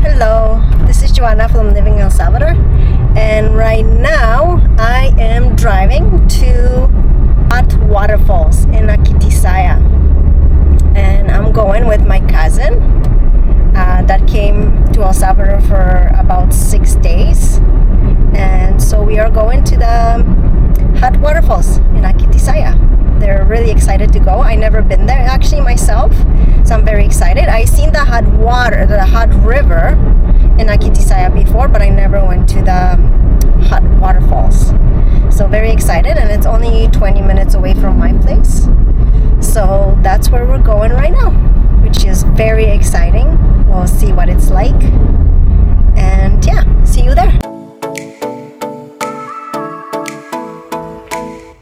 Hello, this is Joanna from living in Salvador, and right now I am driving to Waterfalls in Atiquizaya, and I'm going with my cousin that came to El Salvador for about 6 days, and so we are going to the hot waterfalls in Akitisa. They're really excited to go. I never been there actually myself, so I'm very excited. I seen the hot river in Akitisa before, but I never went to the hot waterfalls. So very excited, and it's only 20 minutes away from my place. So that's where we're going right now, which is very exciting. We'll see what it's like, and yeah, see you there.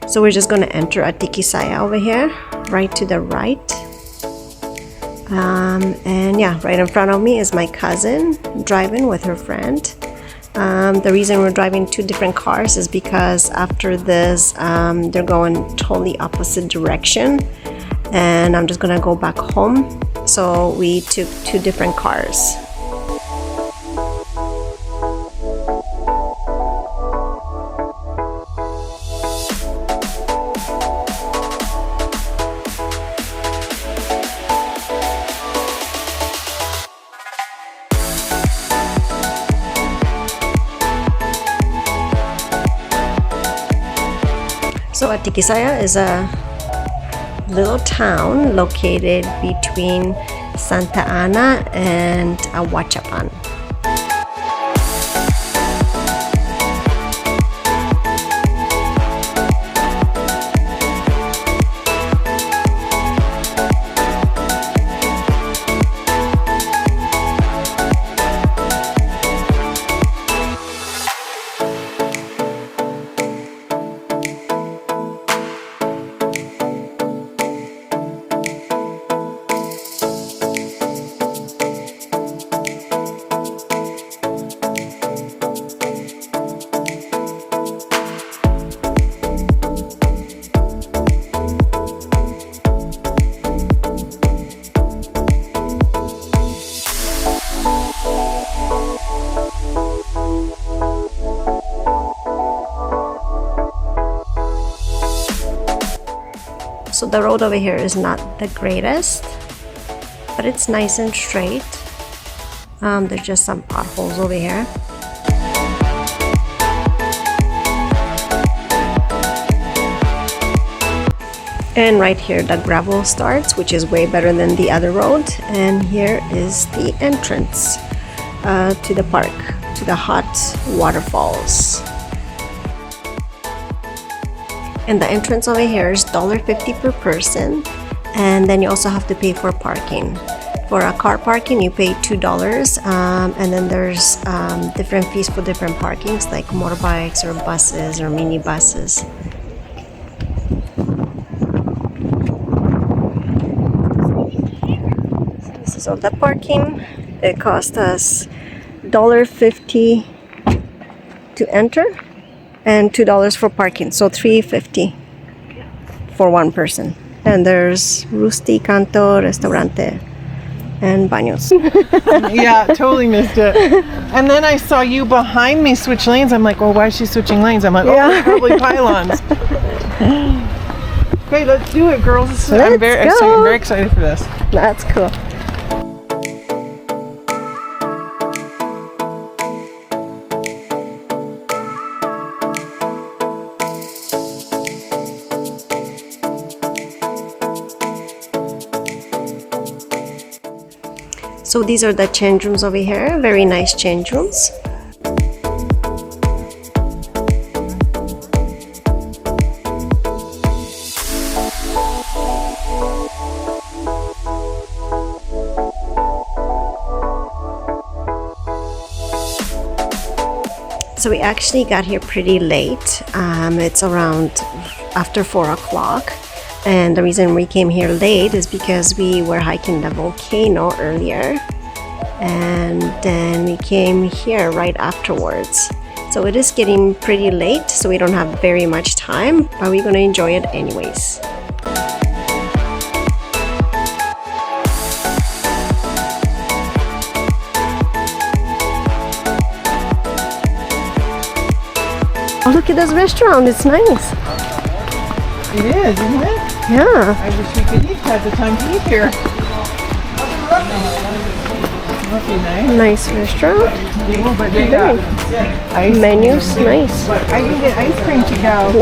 So we're just going to enter Atiquizaya over here, right to the right. And yeah, right in front of me is my cousin driving with her friend. The reason we're driving two different cars is because after this, they're going totally opposite direction. And I'm just going to go back home. So we took two different cars. So Atiquizaya is a little town located between Santa Ana and Ahuachapan. So the road over here is not the greatest, but it's nice and straight. There's just some potholes over here. And right here the gravel starts, which is way better than the other road. And here is the entrance to the park, to the hot waterfalls. And the entrance over here is $1.50 per person, and then you also have to pay for parking. For a car parking you pay $2, and then there's different fees for different parkings, like motorbikes or buses or mini buses. This is all the parking. It cost us $1.50 to enter and $2 for parking, so $3.50 for one person. And there's Rusti, Canto, Restaurante, and Baños. Yeah, totally missed it. And then I saw you behind me switch lanes. I'm like, well, why is she switching lanes? I'm like, oh, yeah. Probably pylons. Okay, let's do it, girls. I'm very excited for this. That's cool. So these are the change rooms over here, very nice change rooms. So we actually got here pretty late. It's around after 4 o'clock. And the reason we came here late is because we were hiking the volcano earlier, and then we came here right afterwards. So it is getting pretty late, so we don't have very much time, but we're gonna enjoy it anyways. Oh, look at this restaurant. It's nice. It is, isn't it? Yeah. I wish we could eat. Had the time to eat here. Must be nice. Nice restaurant. But they got ice. Menus, nice. I can get ice cream to go.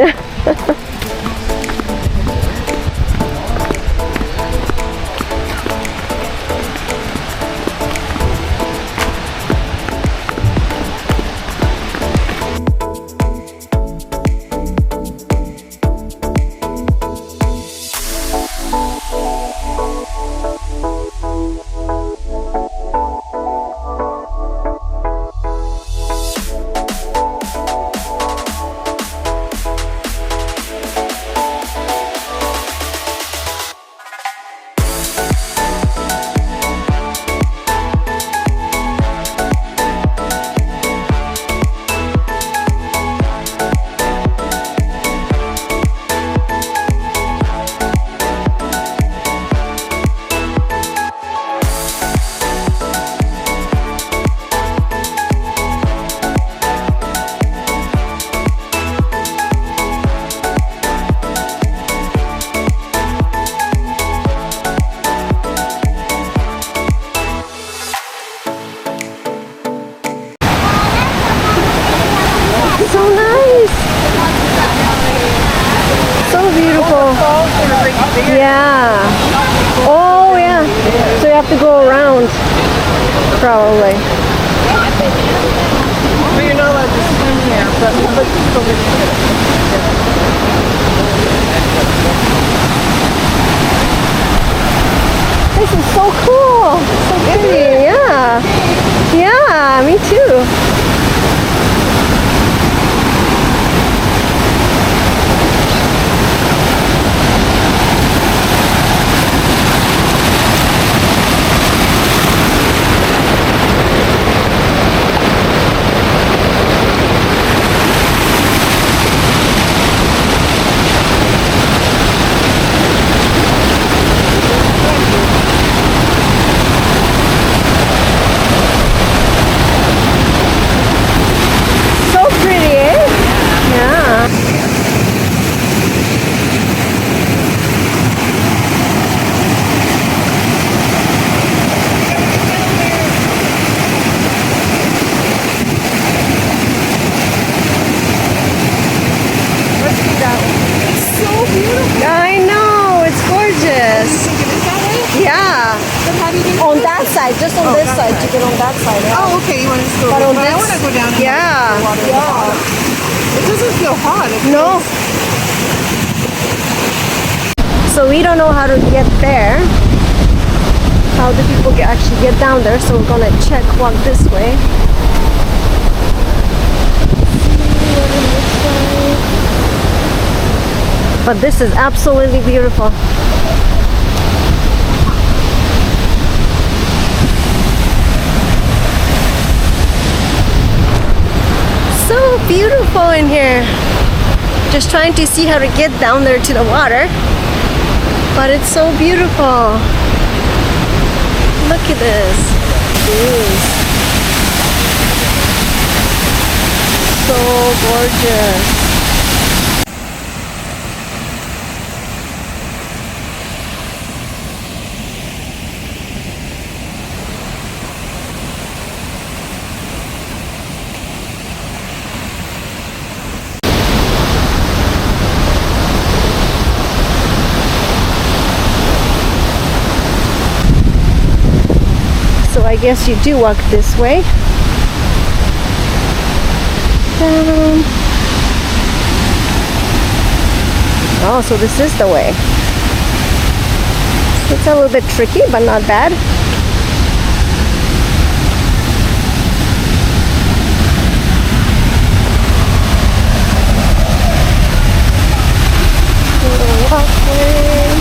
Yeah. Oh, yeah. So you have to go around, probably. But you're not allowed to swim here. But This is so cool. So pretty. Yeah. Yeah, me too. Just on this side, to get on that side. Right? Oh, okay. You want to just go? But on this, I want to go down. Yeah. Yeah. It doesn't feel hot. No. So we don't know how to get there. How the people actually get down there? So we're gonna walk this way. But this is absolutely beautiful. So beautiful in here. Just trying to see how to get down there to the water. But it's so beautiful. Look at this. Jeez. So gorgeous. I guess you do walk this way. Down. Oh, so this is the way. It's a little bit tricky, but not bad. Little walkway.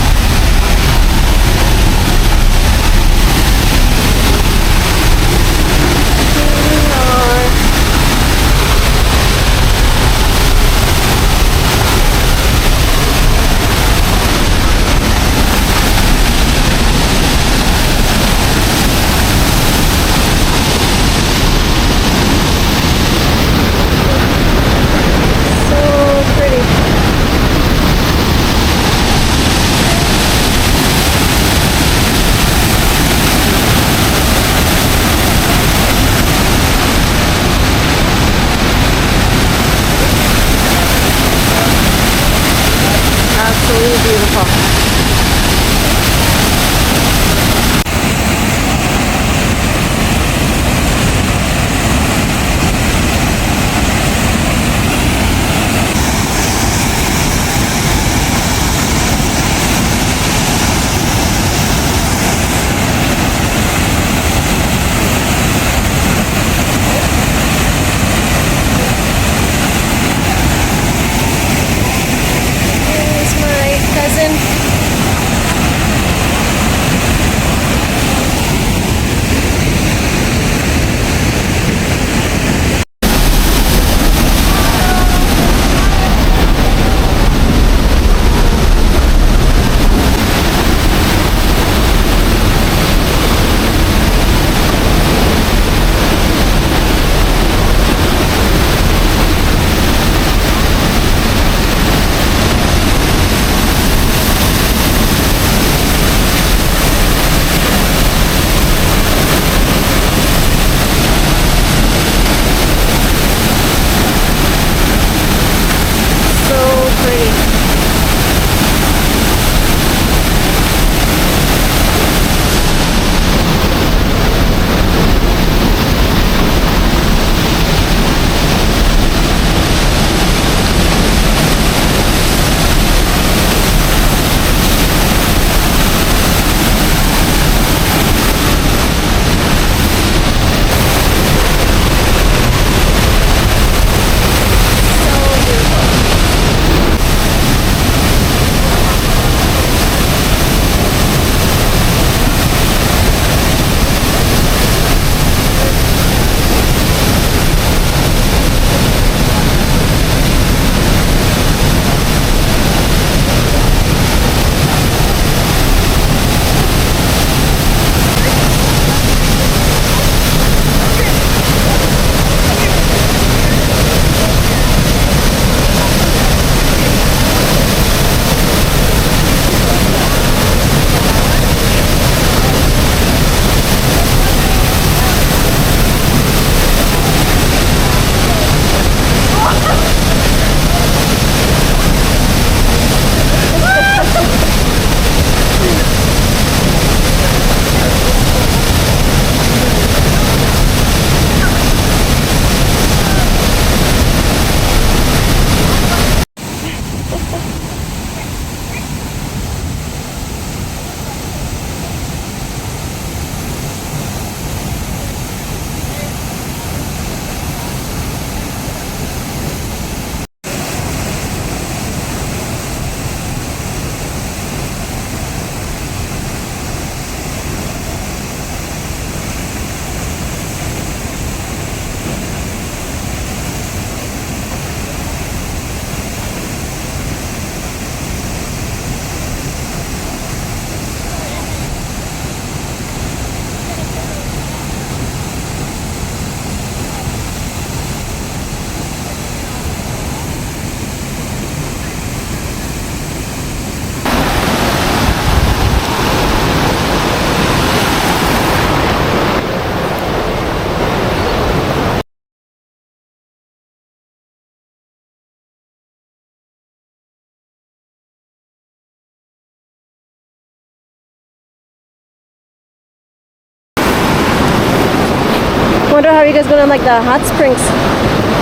wonder how you guys gonna like the hot springs.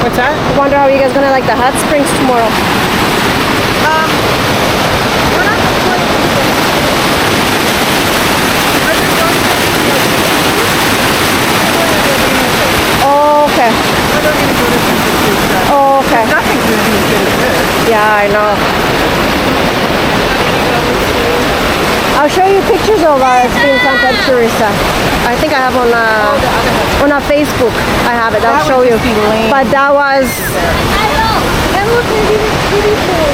What's that? I wonder how you guys gonna like the hot springs tomorrow. We're not quite. Oh, okay. We're not going to go to Atiquizaya. Oh, okay. Nothing's going to be as good as this. Yeah, I know. I'll show you pictures of in Santa Teresa. I think I have on a Facebook. I have it. I'll That show would you. just be lame. But that was.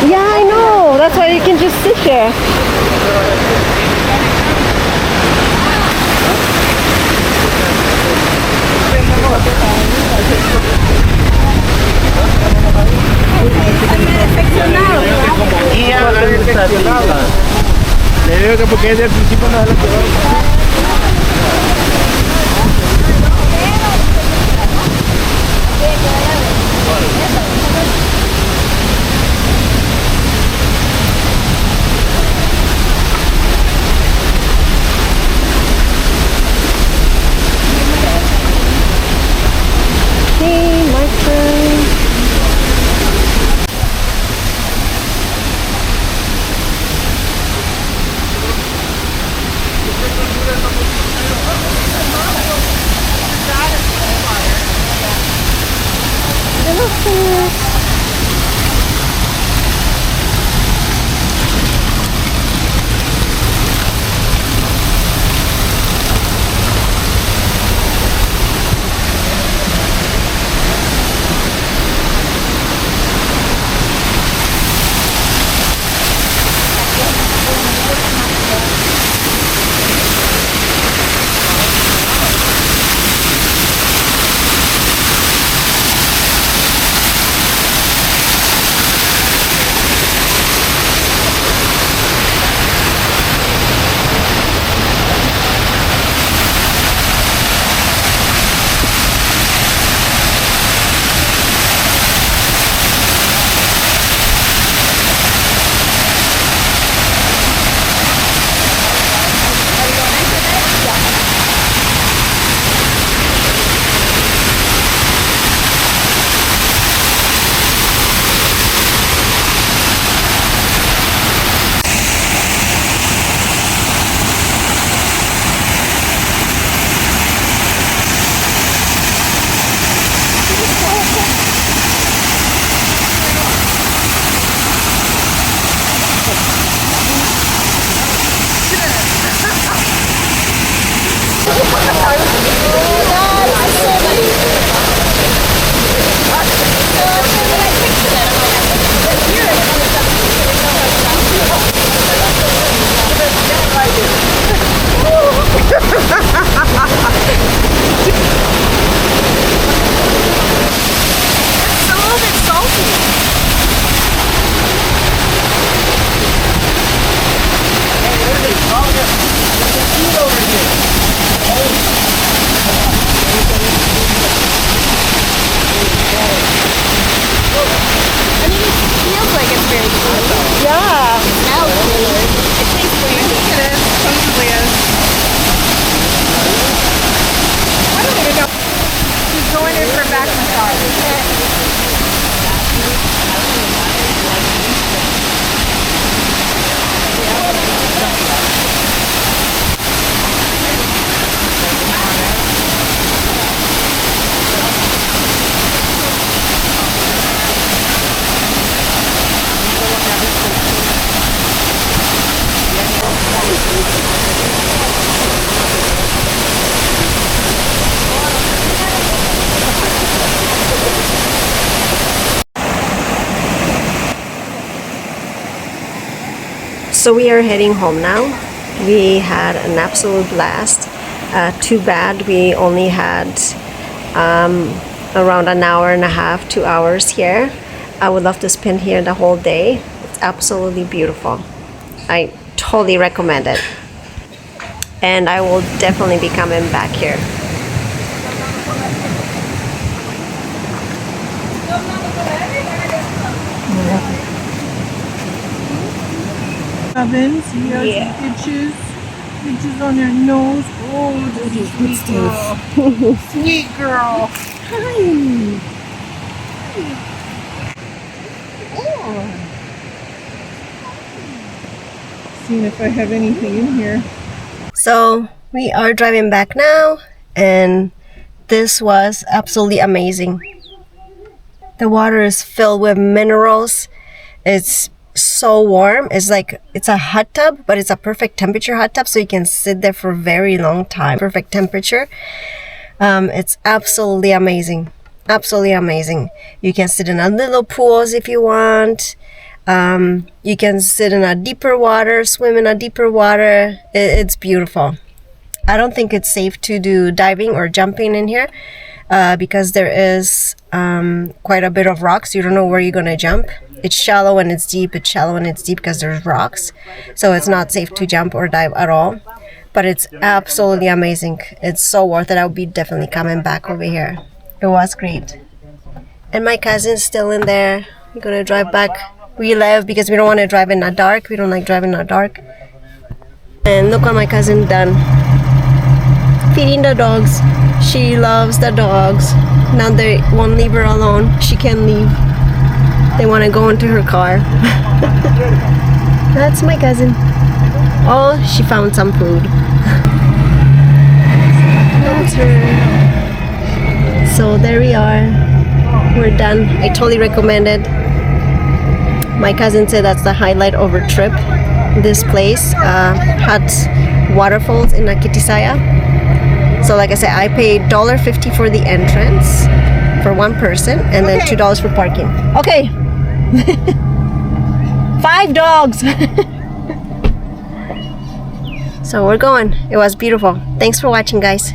Yeah, I know. That's why you can just sit there. Le digo que porque desde el principio no se lo quedó. See, my friend. So we are heading home now. We had an absolute blast. Too bad we only had around an hour and a half, 2 hours here. I would love to spend here the whole day. It's absolutely beautiful. I totally recommend it. And I will definitely be coming back here. Ovens, he has itches on their nose. Sweet girl. Sweet girl. Hi. Oh. Seeing if I have anything in here. So we are driving back now, and this was absolutely amazing. The water is filled with minerals. It's so warm. It's like it's a hot tub, but it's a perfect temperature hot tub, so you can sit there for a very long time. Perfect temperature. It's absolutely amazing. Absolutely amazing. You can sit in a little pools if you want. You can sit in a deeper water, swim in a deeper water. It's beautiful. I don't think it's safe to do diving or jumping in here because there is quite a bit of rocks. You don't know where you're gonna jump. It's shallow and it's deep. It's shallow and it's deep because there's rocks. So it's not safe to jump or dive at all. But it's absolutely amazing. It's so worth it. I'll be definitely coming back over here. It was great. And my cousin's still in there. We're gonna drive back. We left because we don't want to drive in the dark. We don't like driving in the dark. And look what my cousin done. Feeding the dogs. She loves the dogs. Now they won't leave her alone. She can't leave. They want to go into her car. That's my cousin. Oh, she found some food. That's her. So there we are. We're done. I totally recommend it. My cousin said that's the highlight of her trip. This place, Hot Waterfalls in Akitisa. So like I said, I paid $1.50 for the entrance for one person, and then $2 for parking. Okay. 5 dogs. So we're going. It was beautiful. Thanks for watching, guys.